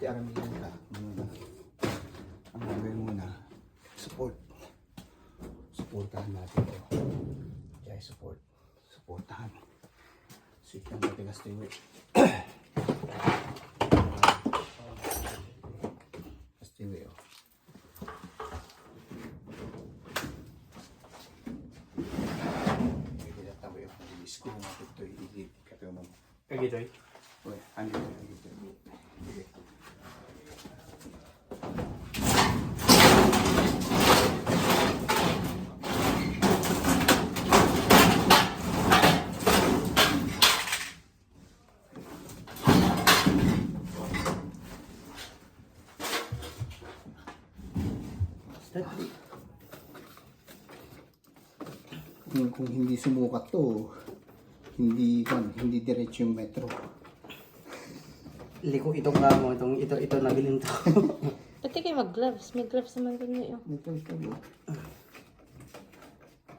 Tiaramin muna. Ang gagawin muna, support. Supportahan natin ito. Kaya support. Supportahan. Sweet lang matigas ito yung Pastiwi, oh. Hindi na tabi yung pag-ilis ko. Ito yung ikapyo mo. Kagitoy? Uy, ano yung ito? Sige. Kung hindi sumukat to, hindi diretso yung metro. Liko itong kamo, ito nabilin to. Pati kayo mag-gloves. May gloves naman ko nyo. Ito.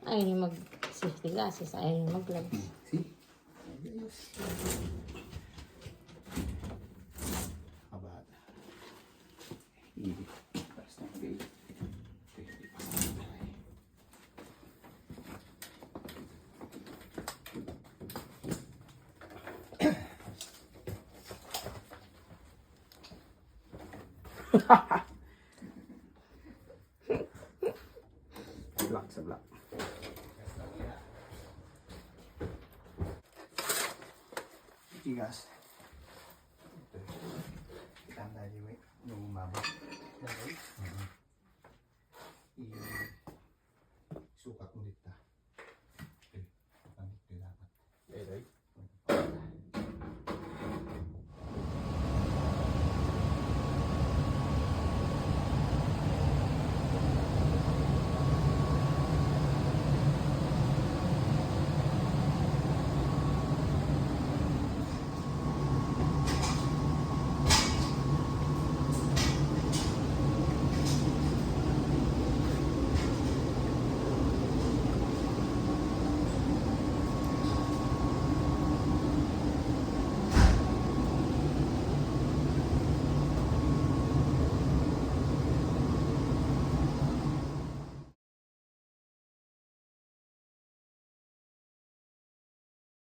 Ayaw nyo mag-safety glasses. Ayaw nyo mag-gloves. See? Abad. Basta okay. Black sa black. Tigas. Ito. Kita ang dali, yung umabot.